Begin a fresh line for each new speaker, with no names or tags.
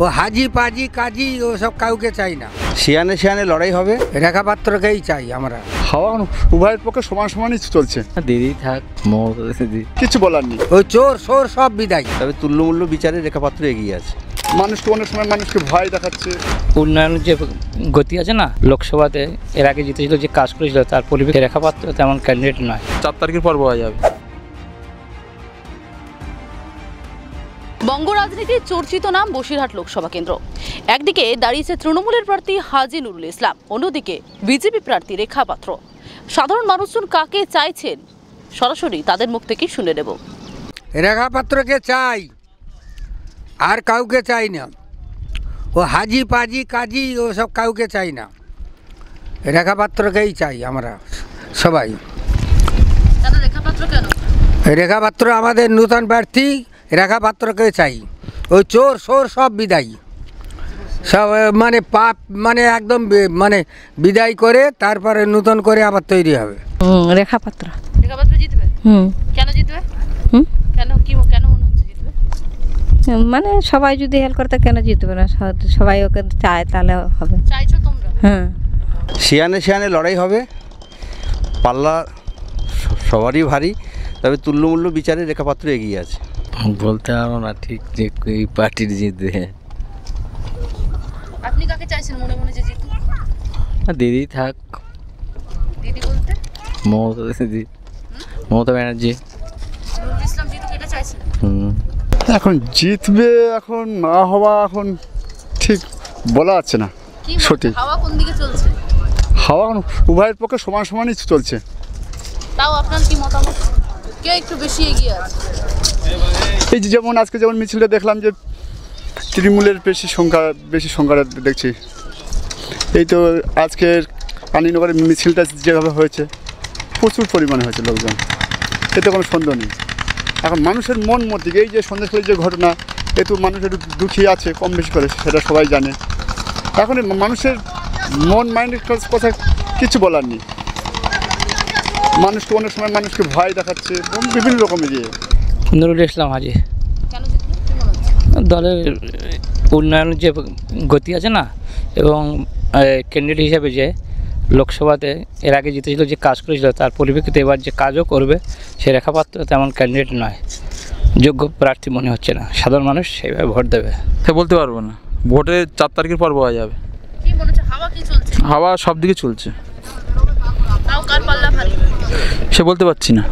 ও হাজি পাজি কাজী ওসব কাউকে চাই না।
শিয়ানে শিয়ানে লড়াই হবে,
রেখা পাত্রকেই চাই আমরা।
হাওয়া উভয়ের পক্ষে সমান সমানই চলছে,
দিদি থাক দিদি
কিছু বলার নেই।
ওই চোর সোর সব বিদায়।
তবে তুল্যমূল্য বিচারে রেখাপাত্র এগিয়ে আছে।
মানুষকে অনেক সময় মানুষকে ভয় দেখাচ্ছে।
উন্নয়নের যে গতি আছে না, লোকসভাতে এর আগে জিতেছিল, যে কাজ করেছিল তার পরিপ্রেক্ষিতে রেখাপাত্র তেমন ক্যান্ডিডেট নয়।
4 তারিখের পর পাওয়া যাবে।
বঙ্গ রাজনীতির চর্চিত নাম বসিরহাট লোকসভা কেন্দ্র। একদিকে দাঁড়িয়েছে তৃণমূলের প্রার্থী হাজি নুরুল ইসলাম, অন্যদিকে বিজেপি প্রার্থী রেখা পাত্র। সাধারণ মানুষজন কাকে চাইছেন সরাসরি তাদের মুখ থেকে শুনে নেব।
রেখা পাত্রকে চাই, আর কাউকে চাই না। ও হাজি পাজি কাজী ওসব কাউকে চাই না, রেখা পাত্রকেই চাই আমরা সবাই। রেখা পাত্র আমাদের নূতন প্রার্থী, রেখা পাত্রকে চাই। ওই চোর সোর সব বিদায়, সব মানে পাপ মানে একদম মানে বিদায় করে তারপরে নূতন করে আবার তৈরি হবে।
রেখা পাত্র জিতবে। কেন জিতবে? কেন কেন মনে হচ্ছে জিতবে?
মানে সবাই যদি হেল্প করতে কেন জিতবে না? সবাই ওকে চায়, তাহলে হবে।
চাইছো তোমরা?
হ্যাঁ,
শিয়ানে শিয়ানে লড়াই হবে, পাল্লা সবারই ভারী। তবে তুল্যমূল্য বিচারে রেখাপাত্র এগিয়ে আছে।
বলতে পারবো না ঠিক যে এই পার্টির জিতবে।
আপনি কাকে চাইছেন মনে মনে যে জিতুক?
দিদি থাক।
দিদি বলতে
দিদি, মমতা ব্যানার্জি।
নুরুল ইসলাম জিতুক এটা চাইছেন?
এখন জিতবে এখন না হওয়া এখন ঠিক বলা যাচ্ছে না। সঠিক
হাওয়া কোন দিকে চলছে?
হাওয়া উভয়ের পক্ষে সমান সমানই চলছে।
তাও আপনার কি মতামত, কে একটু বেশি এগিয়ে আছে?
এই যে যেমন আজকে যেমন মিছিলটা দেখলাম যে তৃণমূলের বেশি সংখ্যা দেখছি। এই তো আজকের আলীনগরের মিছিলটা যেভাবে হয়েছে, প্রচুর পরিমাণে হয়েছে লোকজন, এতে কোনো সন্দেহ নেই। এখন মানুষের মন মধ্যে এই যে সন্দেশখালীর যে ঘটনা, এতে মানুষ একটু দুঃখী আছে কম বেশি করে, সেটা সবাই জানে। এখন মানুষের মন মাইন্ডের কথা কিছু বলার নেই। মানুষকে অনেক সময় মানুষকে ভয় দেখাচ্ছে বিভিন্ন রকমের ইয়ে।
নুরুল ইসলাম হাজি।
কেন জিতবে কি মনে হচ্ছে?
দলের উন্নয়নের যে গতি আছে না, এবং ক্যান্ডিডেট হিসেবে যে লোকসভাতে এর আগে জিতেছিল, যে কাজ করেছিল তার পরিপ্রেক্ষিতে এবার যে কাজও করবে, সে রেখাপাত্র তেমন ক্যান্ডিডেট নয়, যোগ্য প্রার্থী মনে হচ্ছে না। সাধারণ মানুষ সেইভাবে ভোট দেবে।
সে বলতে পারবো না, ভোটে 4 তারিখের পর পাওয়া যাবে।
কি মনে হচ্ছে, হাওয়া কি চলছে?
হাওয়া সব দিকে চলছে,
তাও কার পাল্লা ভারী
সে বলতে পারছি না।